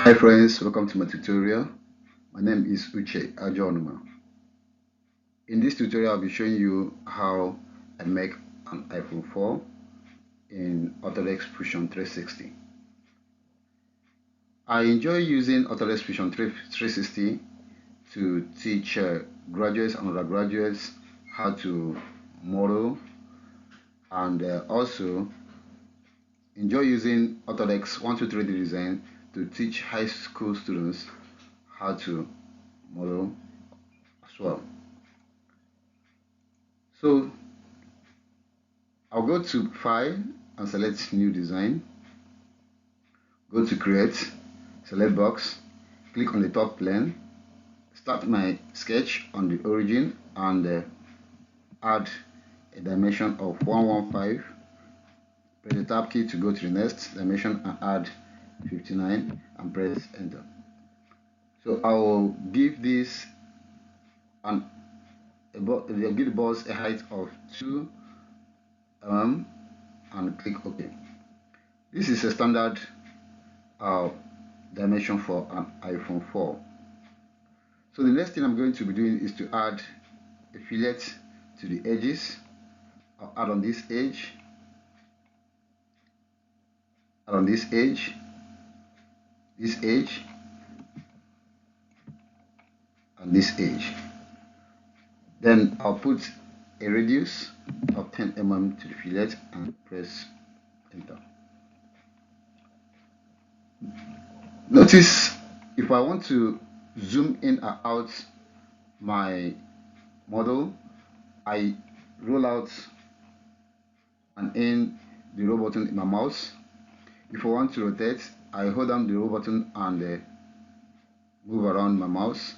Hi friends, welcome to my tutorial. My name is Uche Ajonuma. In this tutorial, I'll be showing you how I make an iPhone 4 in AutoDesk Fusion 360. I enjoy using AutoDesk Fusion 360 to teach graduates and undergraduates how to model, and also enjoy using AutoDesk 123D design to teach high school students how to model as well. So I'll go to File and select New Design. Go to Create, select Box, click on the top plane, start my sketch on the origin and add a dimension of 115. Press the Tab key to go to the next dimension and add 59 and press Enter. So I will give this give the boss a height of 2 and click OK. This is a standard dimension for an iPhone 4. So the next thing I'm going to be doing is to add a fillet to the edges. I'll add on this edge, add on this edge, and this edge. Then I'll put a radius of 10 mm to the fillet and press Enter. Notice if I want to zoom in or out my model, I roll out and in the roll button in my mouse. If I want to rotate, I hold down the roll button and move around my mouse.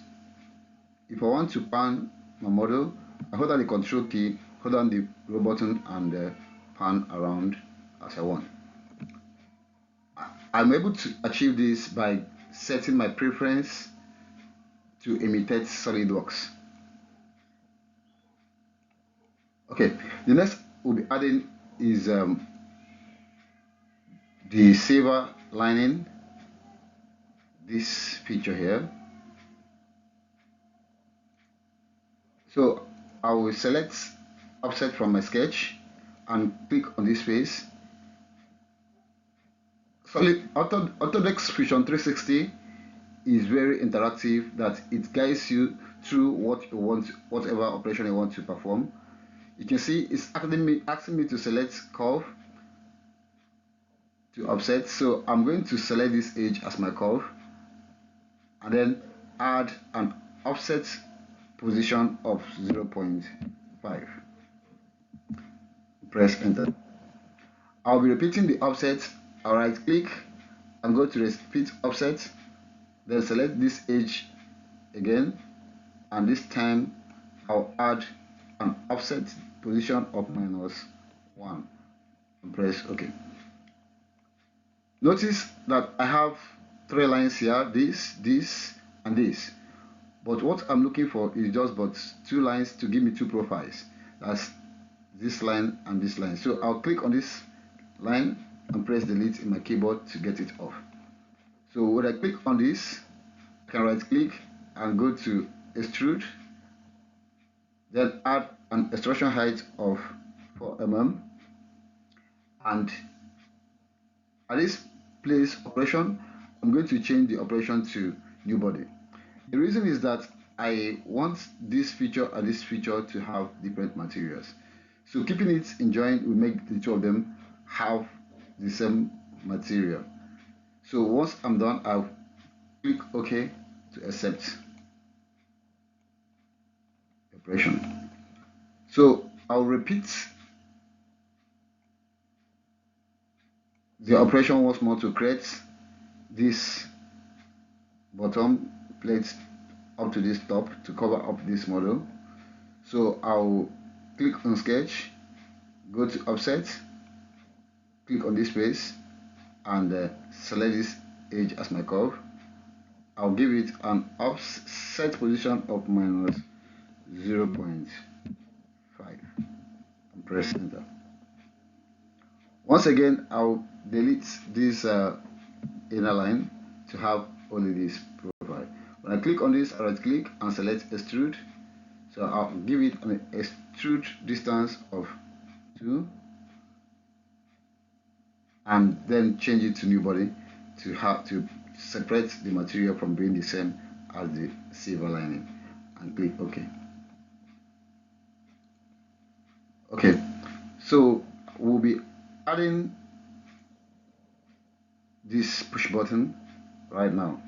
If I want to pan my model, I hold down the control key, hold down the roll button and pan around as I want. I'm able to achieve this by setting my preference to imitate SolidWorks. Okay, the next we'll be adding is the silver lining, this feature here. So I will select offset from my sketch and click on this face. AutoDesk Fusion 360 is very interactive, that it guides you through what you want, whatever operation you want to perform. You can see it's asking me to select curve to offset. So I'm going to select this edge as my curve and then add an offset position of 0.5. Press Enter. I'll be repeating the offset. I'll right click and go to repeat offset, then select this edge again, and this time I'll add an offset position of -1 and press OK. Notice that I have 3 lines here, this and this, but what I'm looking for is just but 2 lines to give me 2 profiles. That's this line and this line. So I'll click on this line and press delete in my keyboard to get it off. So when I click on this, I can right click and go to extrude, then add an extrusion height of 4 mm, and at this place operation, I'm going to change the operation to new body. The reason is that I want this feature and this feature to have different materials. So keeping it in joint will make the two of them have the same material. So once I'm done, I'll click OK to accept the operation. So I'll repeat the operation once more to create this bottom plate up to this top to cover up this model. So I'll click on sketch, go to offset, click on this face and select this edge as my curve. I'll give it an offset position of -0.5 and press enter. Once again, I'll delete this inner line to have only this profile. When I click on this, I right click and select extrude. So I'll give it an extrude distance of 2 and then change it to new body to have to separate the material from being the same as the silver lining, and click OK. Okay, so we'll be adding this push button right now.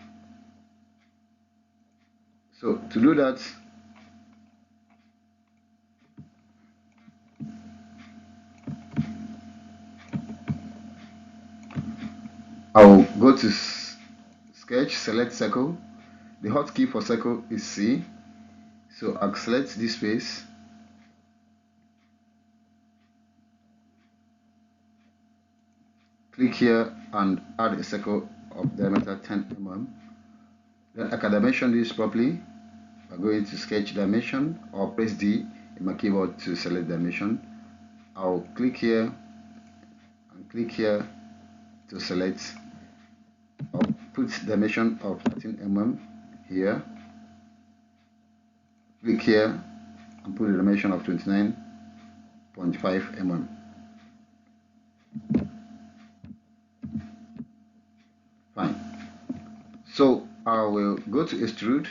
So to do that, I'll go to sketch, select circle. The hotkey for circle is C. So I'll select this face. Click here and add a circle of diameter 10 mm. Then I can dimension this properly by going to sketch dimension or press D in my keyboard to select dimension. I'll click here and click here to select. I'll put dimension of 13 mm here. Click here and put the dimension of 29.5 mm. Fine. So I will go to extrude,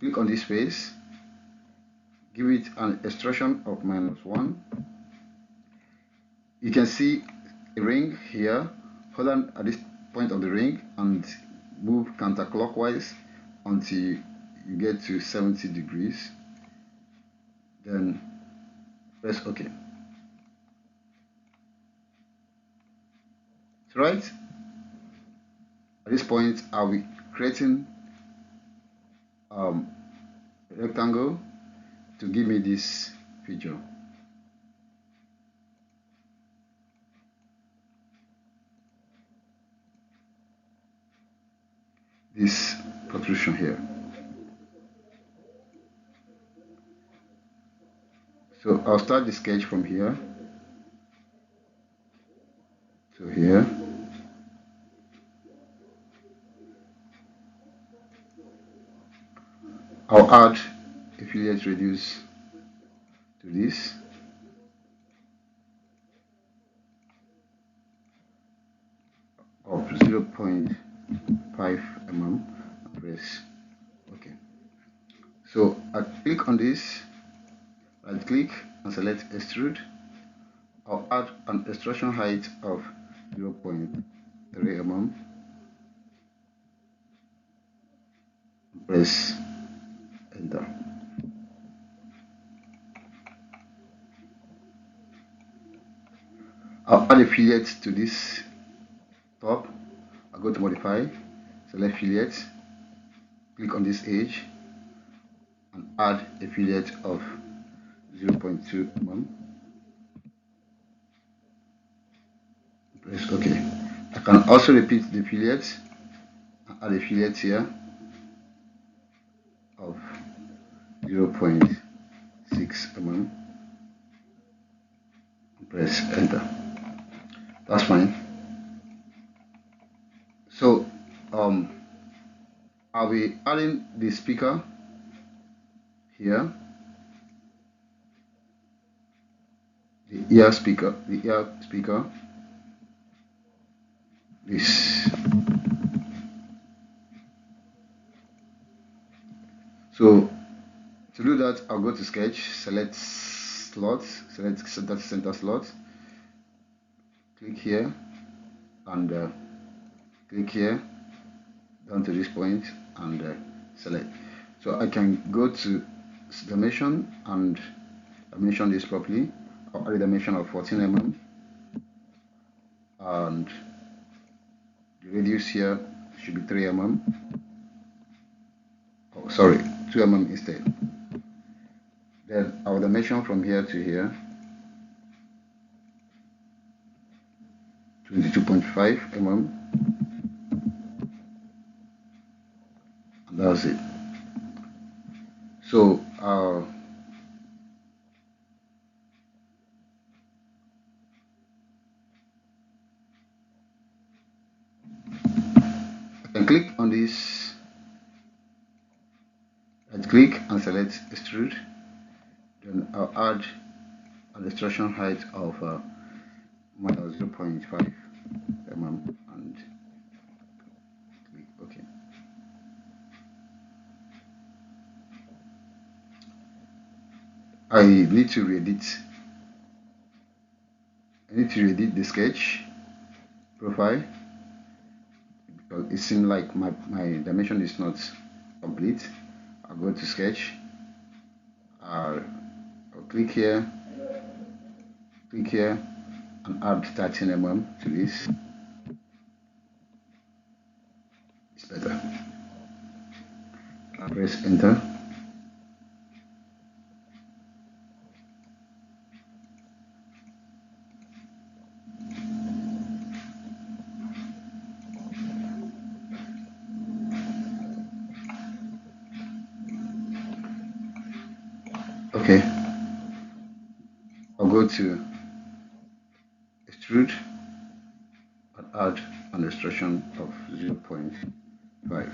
click on this face, give it an extrusion of -1. You can see a ring here. Hold on at this point of the ring and move counterclockwise until you get to 70 degrees. Then press OK. Right at this point, I'll be creating a rectangle to give me this feature. This protrusion here. So I'll start the sketch from here to here. I'll add affiliate radius to this. Of 0.5 mm. Press OK. So I click on this, right click and select extrude. I'll add an extrusion height of 0.3 mm. Press enter. I'll add affiliate to this top. I'll go to modify, select affiliate, click on this edge and add affiliate of 0.2 mm. Press OK. I can also repeat the affiliate and add affiliate here of 0.6 mm. Press enter. That's fine. So I'll be adding the speaker here, the ear speaker, this. So to do that, I'll go to sketch, select slots, select center slot, click here and click here down to this point and select. So I can go to dimension and dimension this properly. I'll add a dimension of 14 mm and the radius here should be 3 mm. Oh, sorry, 2 mm instead. Then our dimension from here to here 22.5 mm, and that's it. So Then click on this, right click and select extrude. Then I'll add an extrusion height of minus 0.5 mm and click OK. I need to edit the sketch profile because it seems like my dimension is not complete. I'll go to sketch. I'll click here and add 13 mm to this. It's better. I'll press enter. Okay, I'll go to extrude and add an extrusion of 0.5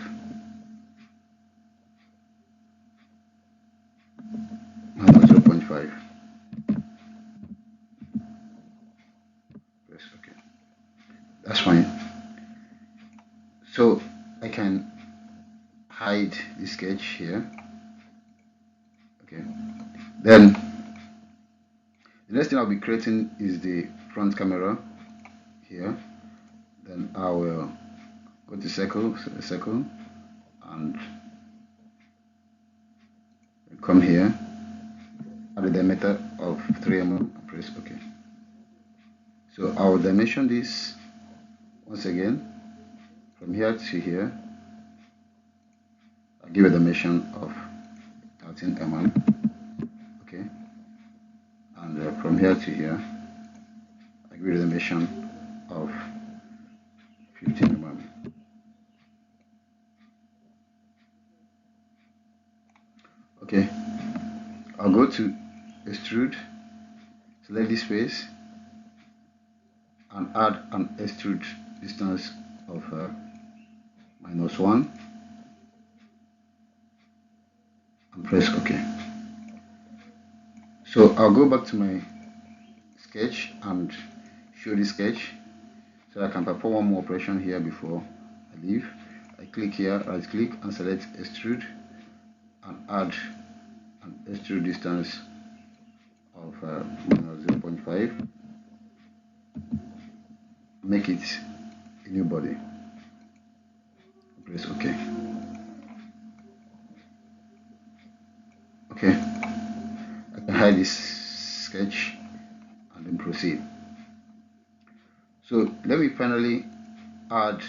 minus 0.5. Press OK. That's fine. So I can hide the sketch here. Okay. Then the next thing I'll be creating is the front camera here. Then I will go to circle, and come here, add a diameter of 3 mm and press OK. So I will dimension this once again from here to here. I'll give a dimension of 13 mm. Okay, and from here to here, I give a dimension of 15 mm. Okay, I'll go to extrude, select this face, and add an extrude distance of -1 and press OK. So I'll go back to my sketch and show the sketch so I can perform one more operation here before I leave. I click here, right click and select extrude and add an extrude distance of -0.5. Make it a new body. Press OK. Okay, I can hide this sketch and then proceed. So let me finally add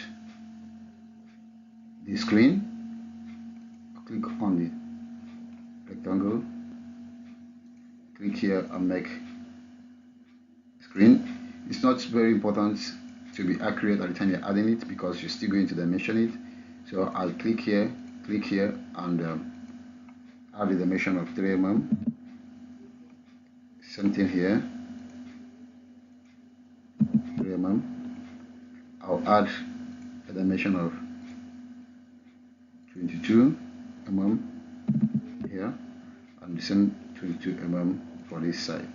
the screen. I'll click on the rectangle, click here and make screen. It's not very important to be accurate at the time you're adding it because you're still going to dimension it. So I'll click here and add the dimension of 3 mm. Same thing here, 3 mm. I'll add a dimension of 22 mm here and the same 22 mm for this side.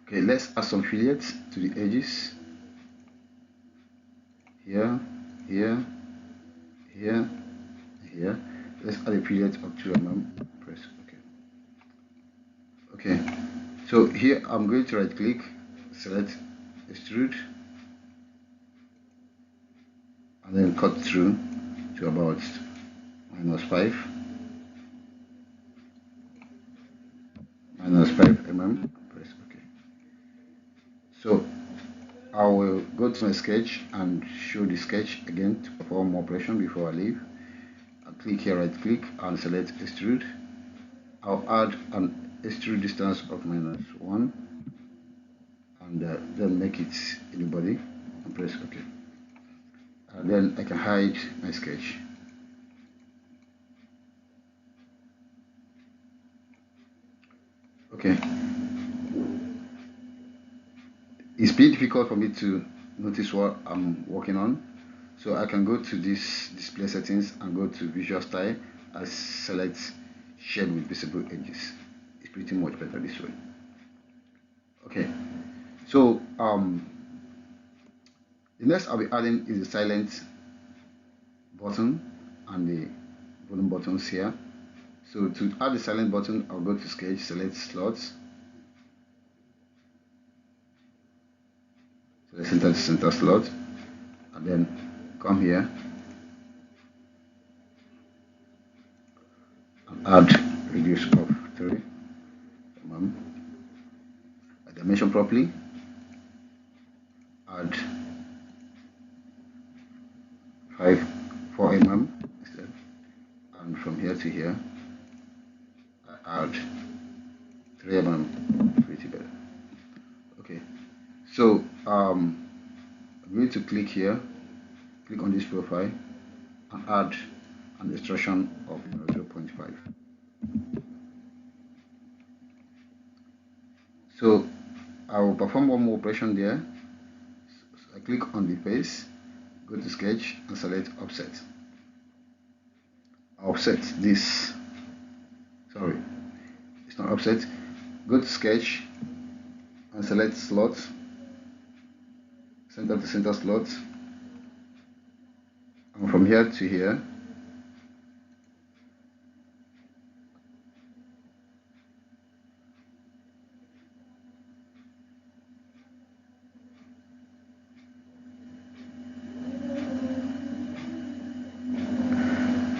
Okay, let's add some fillets to the edges. Here, here, here, here. Let's add a fillet of 2 mm. Press OK. Okay, so here I'm going to right click, select extrude, and then cut through to about -5 mm. Press OK. So I will go to my sketch and show the sketch again to perform operation before I leave. I'll click here, right click and select extrude. I'll add an extrude distance of -1 and then make it in the body and press OK. And then I can hide my sketch. Okay, it's pretty difficult for me to notice what I'm working on. So I can go to this display settings and go to visual style and select shade with visible edges. It's pretty much better this way. Okay, so the next I'll be adding is the silent button and the volume buttons here. So to add the silent button, I'll go to sketch, select slots, select center slot, and then come here and add radius of 3 mm. Dimension properly, add 4 mm instead, and from here to here I add 3 mm, pretty better. Okay, so I'm going to click here, click on this profile and add an extrusion of 0.5. So I will perform one more operation there. So I click on the face, go to sketch and select offset. Offset this, sorry, it's not offset. Go to sketch and select slot, center to center slot, and from here to here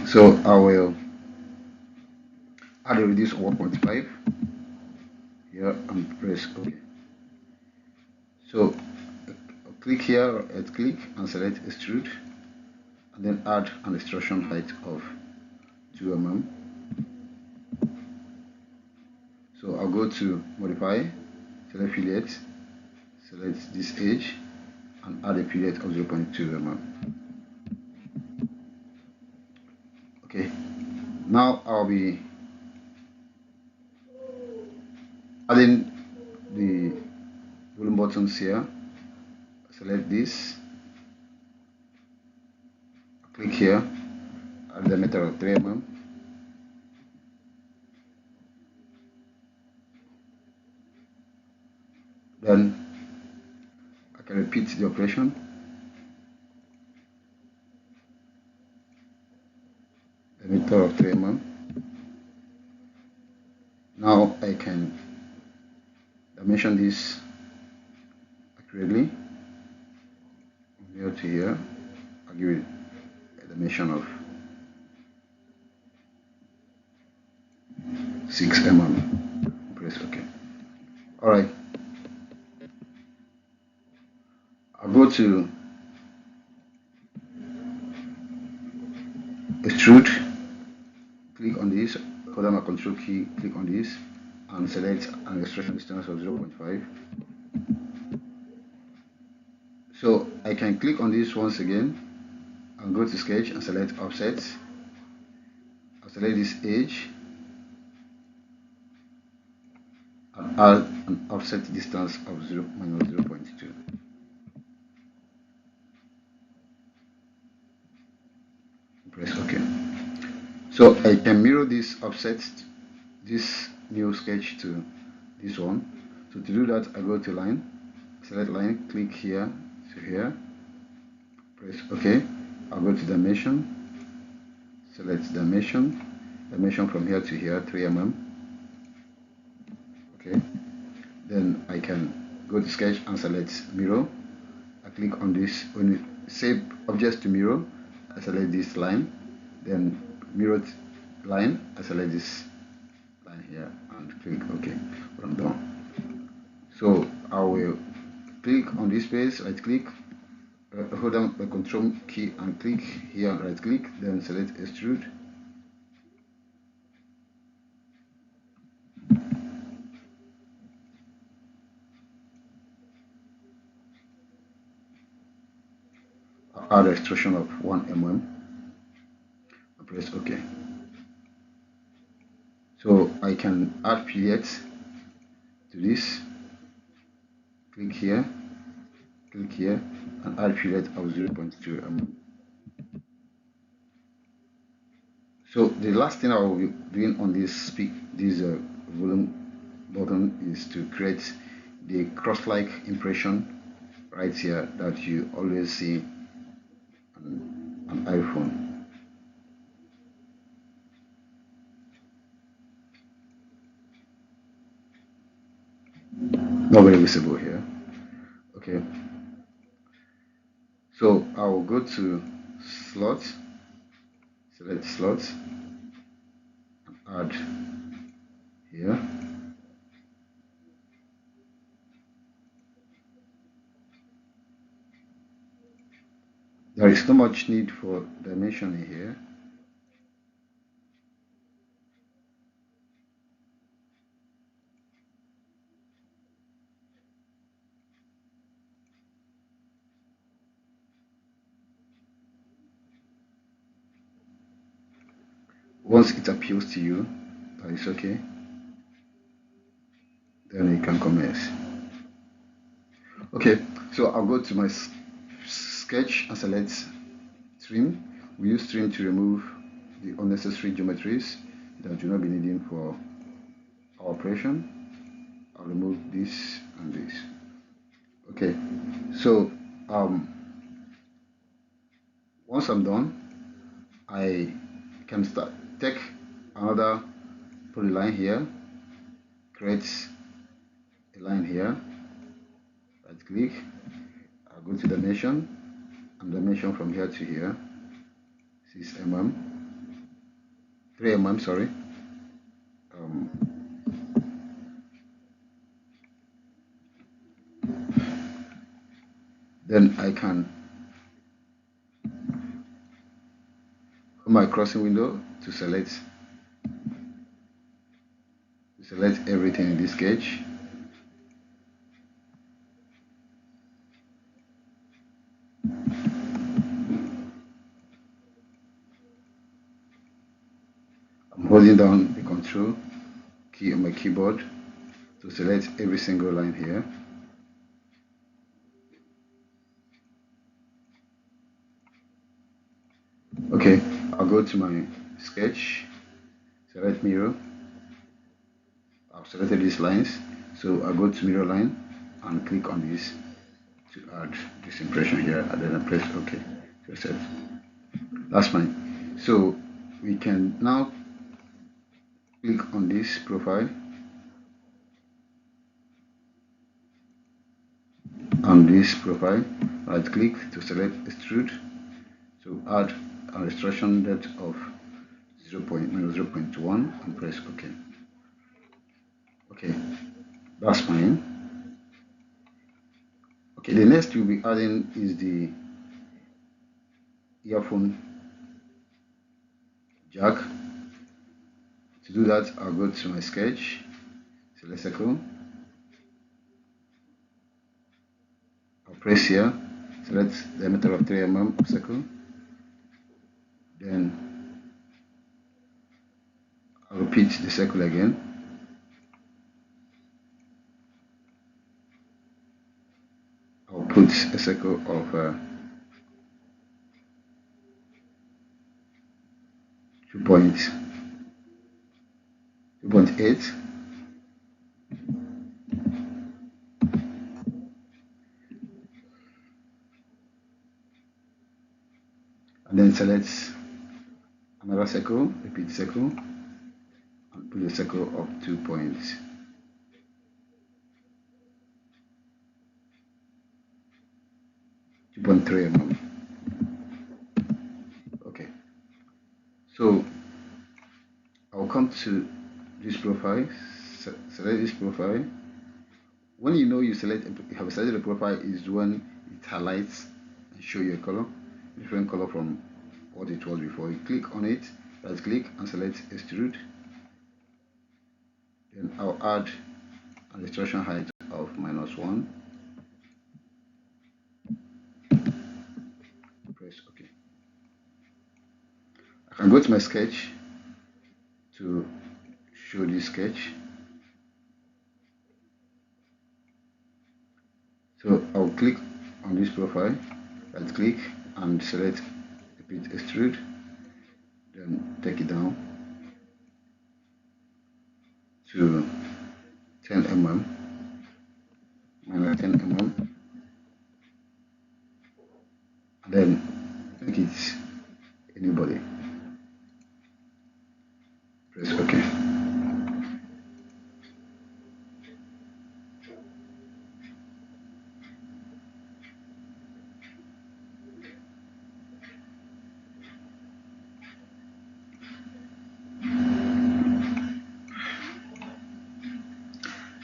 so I will add a radius of 1.5 here and press OK. So click here, click and select extrude and then add an extrusion height of 2 mm. So I'll go to modify, select fillet, select this edge and add a fillet of 0.2 mm. Okay, now I'll be adding the volume buttons here. Select this, click here, add the diameter of 3 mm. Then I can repeat the operation. Diameter of 3 mm. Now I can dimension this accurately. From here to here, I'll give it a dimension of 6 mm. Press OK. Alright. I'll go to extrude, click on this, hold down my control key, click on this and select an extrusion distance of 0.5. So I can click on this once again and go to sketch and select offset. I'll select this edge and add an offset distance of minus 0.2. Press OK. So I can mirror this offset, this new sketch to this one. So to do that, I go to line, select line, click here to here, press OK. I'll go to dimension, select dimension from here to here 3 mm. Okay, then I can go to sketch and select mirror. I click on this. When you save objects to mirror, I select this line, then mirrored line, I select this line here and click OK when I'm done. So I will click on this space, right click, hold down the control key and click here, right click, then select extrude. I'll add extrusion of 1 mm and press OK. So I can add fillets to this. Click here, click here and add fillet of 0.2 So the last thing I will be doing on this volume button is to create the cross-like impression right here that you always see on an iPhone. Not very visible here. Okay, so I will go to slots, select slots, and add here. There is not much need for dimensioning here. Once it appeals to you that it's okay, then you can commence. Okay, so I'll go to my sketch and select trim. We use trim to remove the unnecessary geometries that do not be needing for our operation. I'll remove this and this. Okay, so once I'm done, I can take another polyline here, create a line here, right click, I'll go to dimension, and dimension from here to here, 6 mm, 3 mm, sorry. Then I can on my crossing window to select everything in this sketch. I'm holding down the control key on my keyboard to select every single line here. Okay, I'll go to my sketch, select mirror. I've selected these lines, so I'll go to mirror line and click on this to add this impression here, and then I press OK to set. That's fine. So we can now click on this profile and this profile, right click to select extrude, to add an extrusion depth of 0.1 and press OK. Okay, that's fine. Okay, the next we'll be adding is the earphone jack. To do that, I'll go to my sketch, select circle, I'll press here, select diameter of 3 mm of circle, then I'll repeat the circle again, I'll put a circle of 2.8, and then select another circle, repeat circle, and put a circle of 2.3 mm. Okay, so I'll come to this profile, select this profile. When you know you have selected a profile is when it highlights and show you a color, different color from what it was before. You click on it, right click and select extrude. Then I'll add an extrusion height of -1. Press OK. I can go to my sketch to show this sketch. So I'll click on this profile, right click and select repeat extrude, then take it down to 10 mm, minus 10 mm, and then make it anybody. Press OK.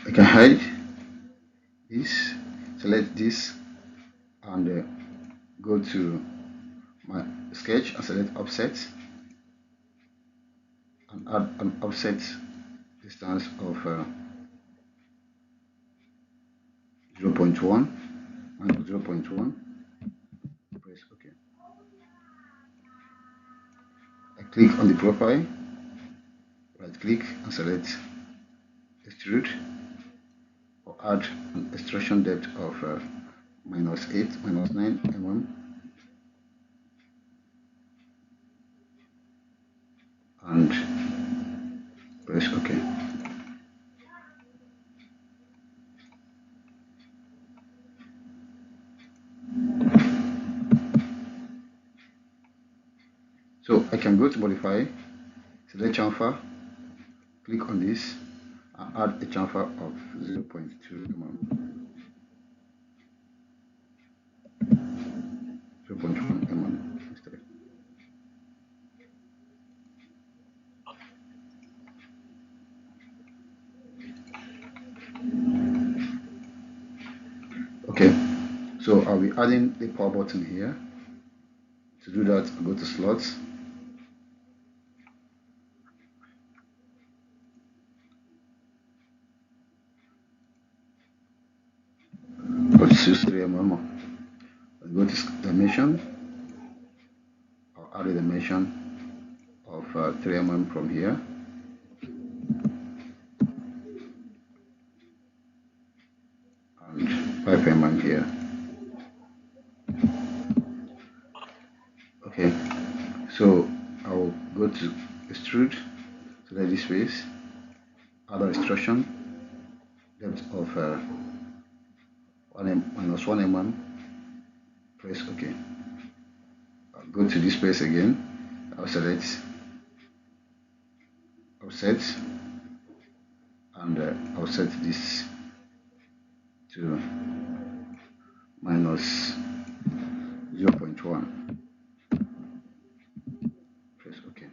I can hide this, select this, and go to my sketch and select offset and add an offset distance of 0.1 and 0.1. Press OK. I click on the profile, right click and select extrude, or add an extrusion depth of -8, -9 mm, and press OK. So I can go to modify, select chamfer, click on this, and add a chamfer of 0.2 mm, 0.1 mm instead. Okay, so I'll be adding the power button here. To do that, I'll go to slots, go to 3 mm, I'll go to dimension, I'll add a dimension of 3 mm from here, and 5 mm here. Okay, so I'll go to extrude, select this face, add an extrusion depth of -1 mm, press OK. I'll go to this place again, I'll select offset, and I'll set this to -0.1. Press OK.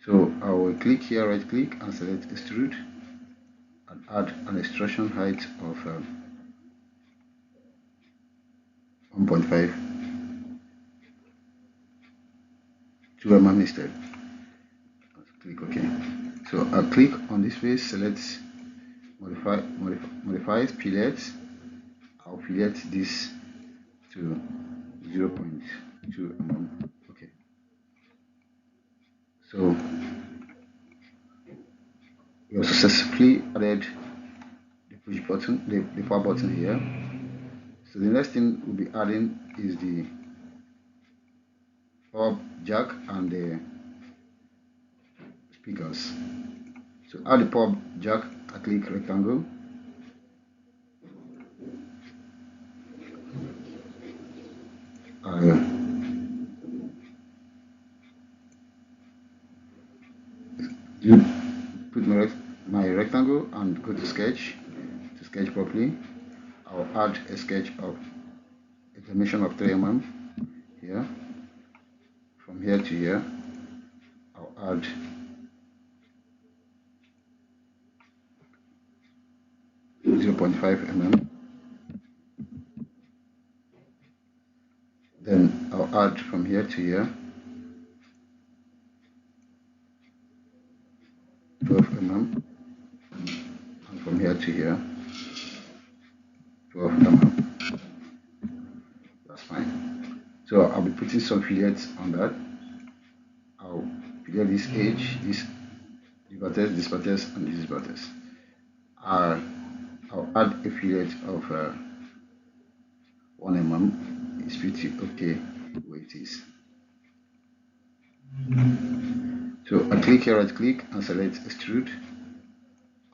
So I will click here, right click and select extrude, and add an extrusion height of 1.5, 2 mm instead. Click OK. So I'll click on this face, select modify fillet. I'll fillet this to 0.2 mm. Okay. So we have successfully added the push button, the power button here. So the next thing we'll be adding is the power jack and the speakers. So add the power jack, I click rectangle. You put my rectangle and go to sketch to sketch properly. I'll add a sketch of a dimension of 3 mm here. From here to here, I'll add 0.5 mm. Then I'll add from here to here 12 mm, and from here to here 12 mm. That's fine. So I'll be putting some fillets on that. I'll fillet this edge, this vertex, and this vertex. I'll add a fillet of 1 mm is pretty okay where it is. So I click here, right click and select extrude.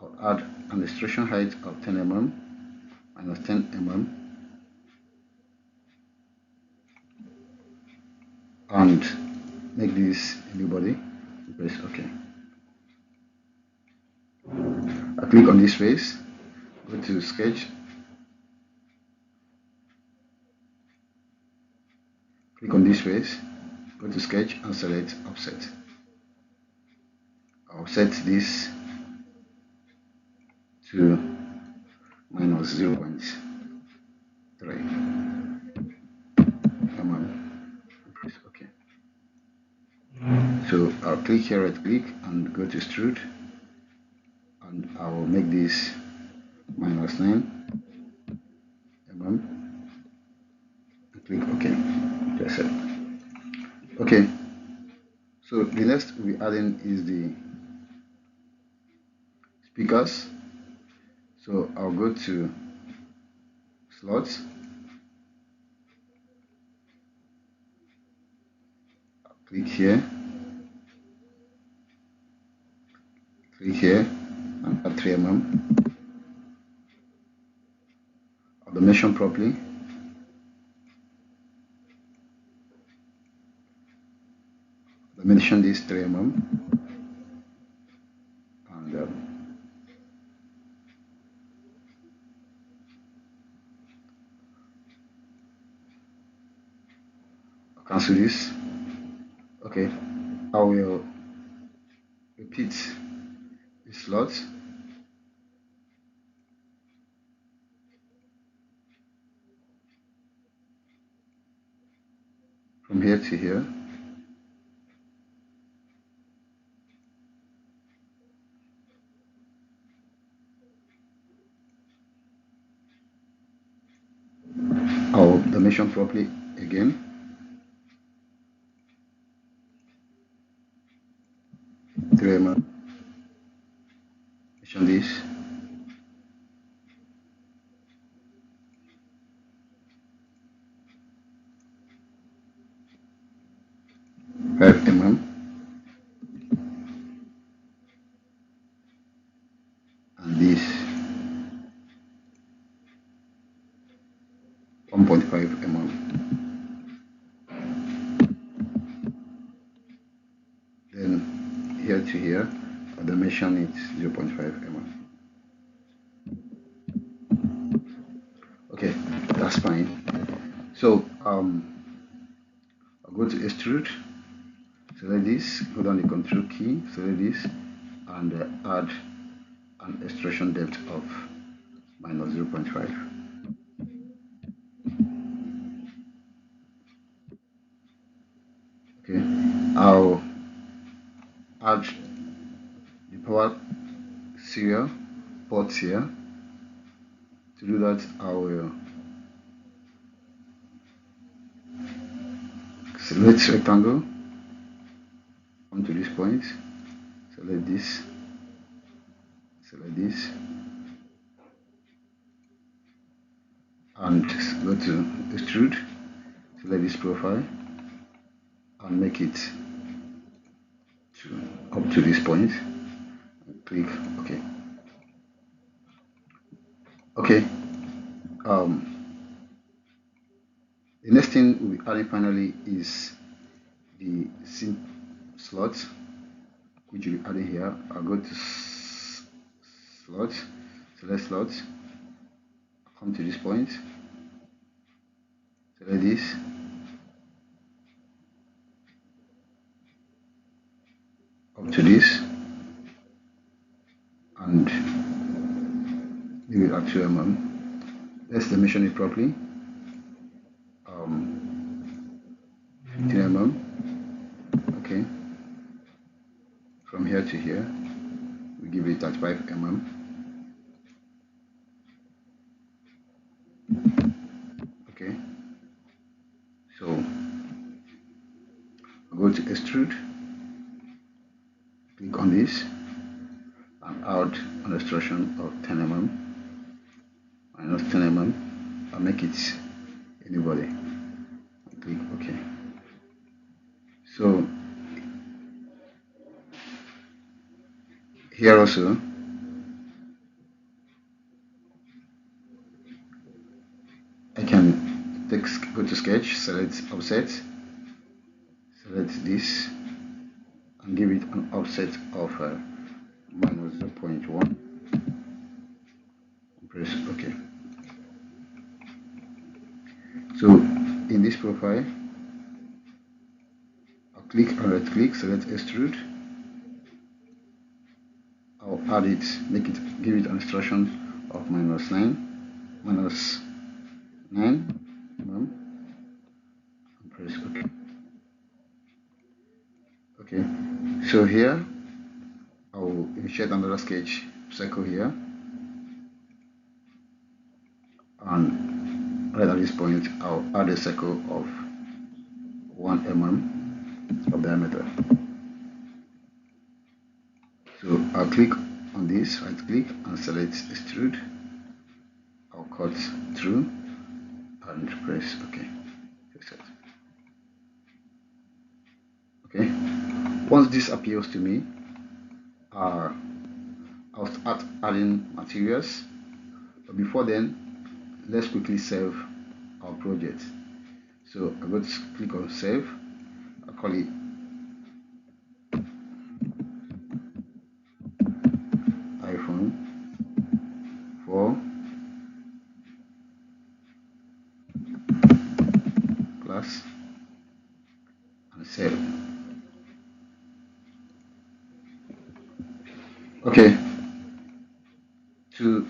I'll add an extrusion height of 10 mm minus 10 mm and make this a new body. Press OK. I click on this face, go to sketch, click on this face, go to sketch and select offset. I'll set this to minus 0.3 mm. Press OK. So I'll click here, right click and go to extrude, and I will make this minus 9 mm and click OK. That's it. Okay, so the next we'll be adding is the speakers. So I'll go to slots, click here and add 3 mm. I'll dimension properly. Dimension this 3 mm and I'll cancel this. Okay, I will repeat the slot. From here to here. I'll dimension properly again. 3 mm. Dimension this. Five mm and this 1.5 mm. Then here to here, I'll dimension it 0.5 mm. Okay, that's fine. So I'll go to extrude, select this, go down the control key, select this, and add an extrusion depth of minus 0.5. Okay, I'll add the power serial ports here. To do that, I will select rectangle, come to this point, select this, and go to extrude, select this profile, and make it up to this point, and click OK. Okay. The next thing we'll be adding finally is the SIM slot, which we'll be adding here. I'll go to slot, select slot, come to this point, select this, up to this, and leave it at 2 mm. Let's dimension it properly. 15 mm. Okay. From here to here, we give it at 5 mm. Okay. So I'll go to extrude, click on this, and add an extrusion of 10 mm minus 10 mm. I'll make it anybody. Click OK. So here also I can go to sketch, select offset, select this and give it an offset of minus 0.1. Press OK. So in this profile, I'll click and right click, select extrude. I'll add it, give it an instruction of minus 9 mm, and press OK. Okay, so here I will insert another sketch circle here, and right at this point I'll add a circle of 1 mm of diameter. So I'll click on this, right click and select extrude. I'll cut through and press OK. Okay, once this appears to me, I'll start adding materials, but before then let's quickly save our project. So I'm going to click on save. I'll call it iPhone 4 plus and save. Okay, to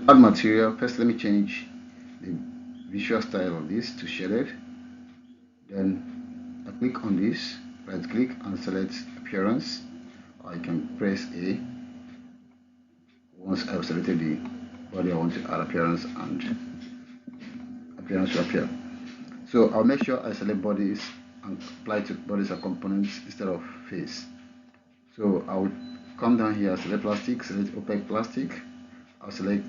add material, first let me change the visual style of this to shaded. Then I click on this, right click and select appearance, or I can press A. Once I've selected the body, I want to add appearance and appearance to appear. So I'll make sure I select bodies and apply to bodies and components instead of face. So I'll come down here, select plastic, select opaque plastic. I'll select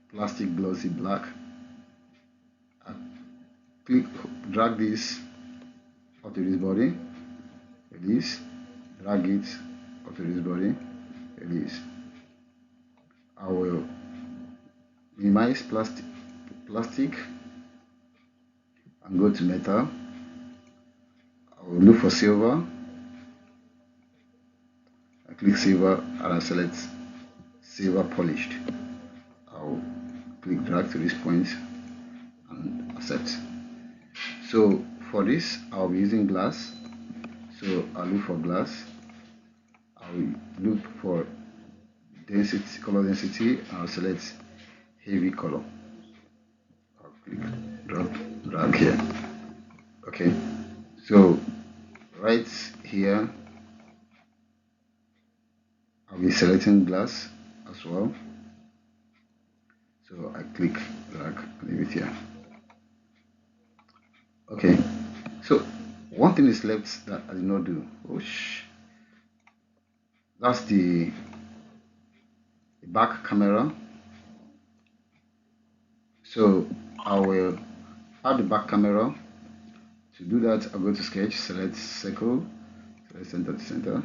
plastic glossy black. I'll click, drag this onto this body, release, drag it onto this body, release. I will minimize plastic and go to metal. I will look for silver. I click silver and I select silver polished. I'll click drag to this point and accept. So for this I'll be using glass. So I'll look for glass. I'll look for density, color density, and I'll select heavy color. I'll click drag here. Okay, so right here I'll be selecting glass as well. So I click drag and leave it here. Okay, so one thing is left that I did not do. That's the back camera. So I will add the back camera. To do that, I'll go to sketch, select circle, select center to center.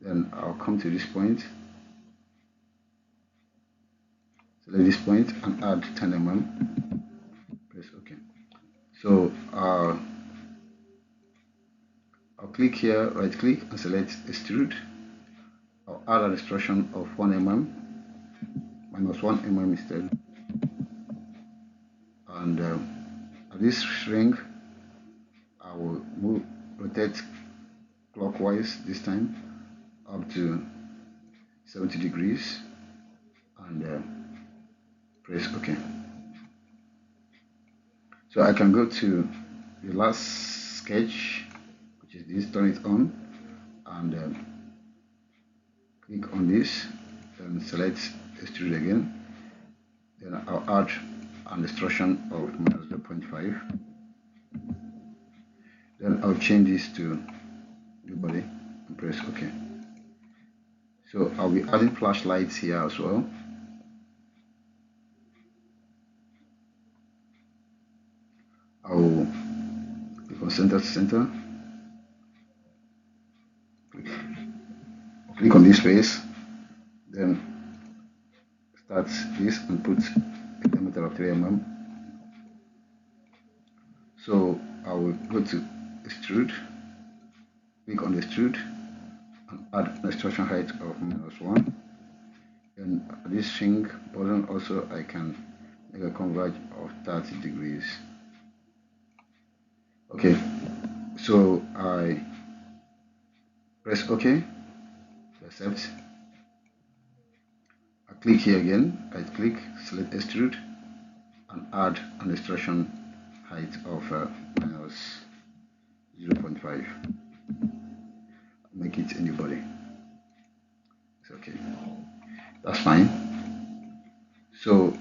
Then I'll come to this point, select this point and add 10 mm. Press OK. So I'll click here, right click and select extrude. I'll add an extrusion of 1 mm, minus 1 mm instead. And at this ring, I will rotate clockwise this time up to 70 degrees and press OK. So I can go to the last sketch, which is this, turn it on and click on this, then select extrude again. Then I'll add an extrusion of minus 0.5. Then I'll change this to new body and press OK. So I'll be adding flashlights here as well. I'll click on center to center. Click on this face, then start this and put a diameter of 3 mm. So I will go to extrude, click on extrude and add an extrusion height of -1. Then this shrink button also I can make a converge of 30 degrees. Okay, so I press OK, accept. I click here again, right click, select extrude and add an extrusion height of -0.5. Make it anybody. It's okay. That's fine. So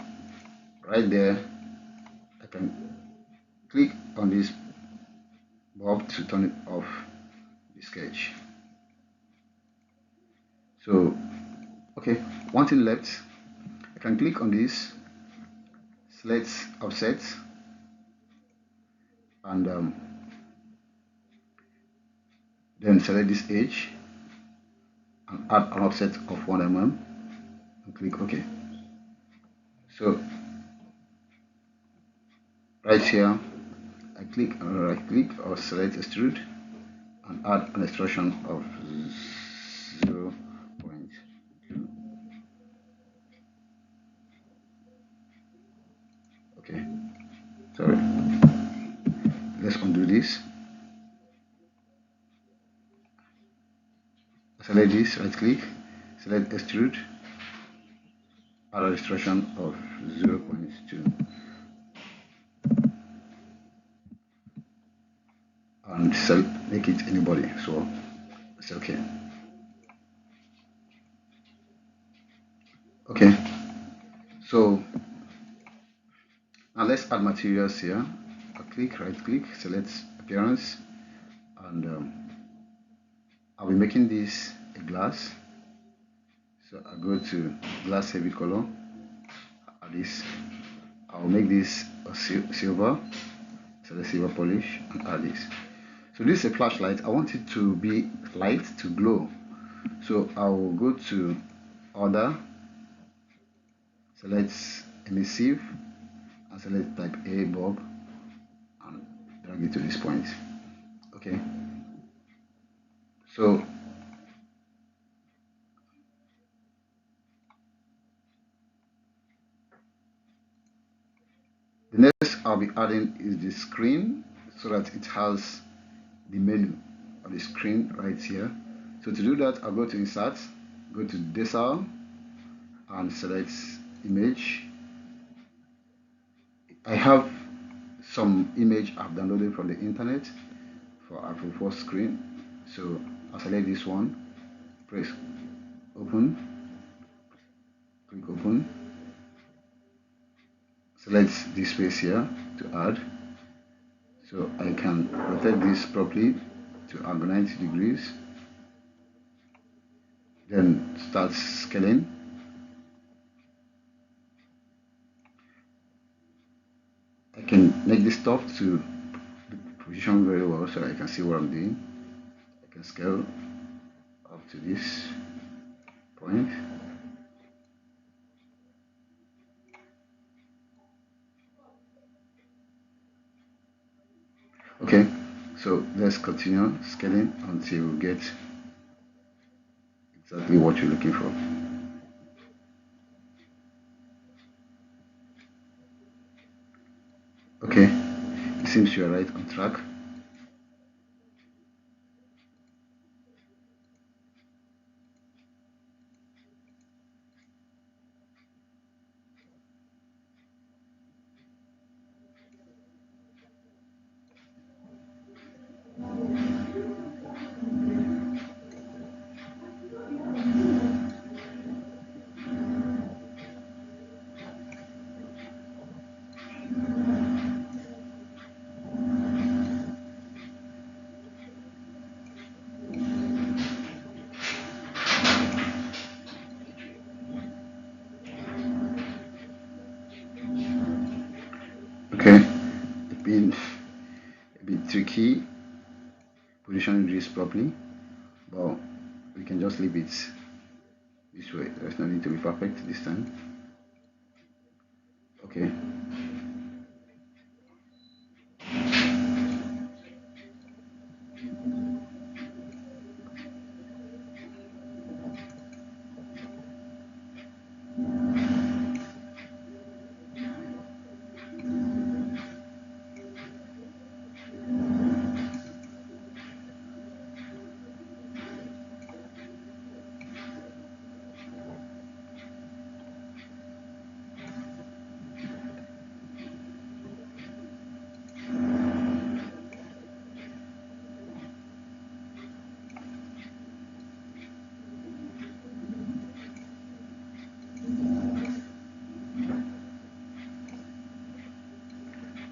right there, I can click on this bulb to turn it off the sketch. So okay, one thing left, I can click on this, select offset, and then select this edge and add an offset of 1 mm and click OK. So right here, I click and right click or select extrude and add an extrusion of 0.2. Okay, sorry. Let's undo this. Select this, right click, select extrude, add an extrusion of 0.2. And make it anybody, so it's okay. Okay, so now let's add materials here. I click, right click, select appearance, and I'll be making this a glass. So I go to glass heavy color, add this. I'll make this a silver, select silver polish and add this. So this is a flashlight. I want it to be light to glow. So I will go to order, select emissive and select type A bulb and drag it to this point. Okay, so the next I'll be adding is the screen, so that it has the menu of the screen right here. So to do that, I'll go to insert, go to Desal and select image. I have some image I've downloaded from the internet for iPhone 4 screen. So I'll select this one, press open, click open, select this space here to add. So I can rotate this properly to angle 90 degrees, then start scaling. I can make this top to position very well so that I can see what I'm doing. I can scale up to this point. Okay, so let's continue scaling until we get exactly what you're looking for. Okay, it seems you're right on track. key, positioning this properly, but we can just leave it this way. There's no need to be perfect this time. Okay.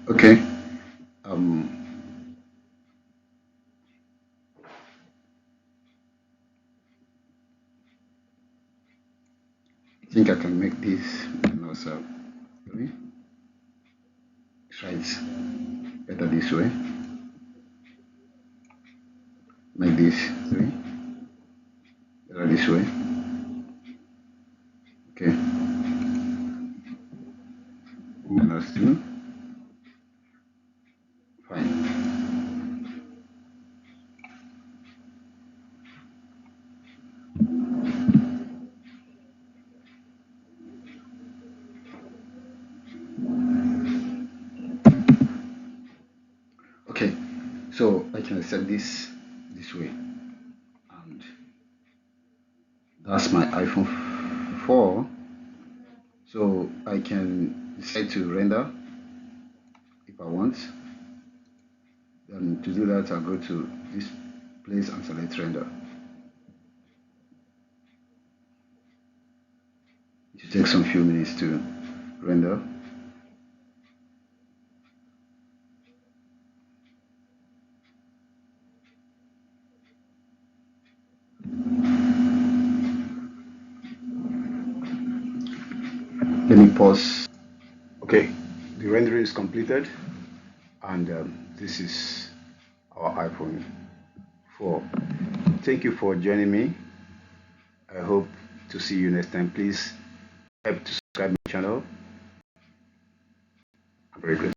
Okay. I think I can make this also. Sorry. Try it better this way. Make this three. Better this way. Okay. Minus two. Fine. Okay. So I can set this way, and that's my iPhone 4. So I can decide to render if I want. Then to do that, I'll go to this place and select render. It will take some few minutes to render. Let me pause. Okay, the rendering is completed, and this is our iPhone 4. Thank you for joining me. I hope to see you next time. Please help to subscribe my channel. I'm very grateful.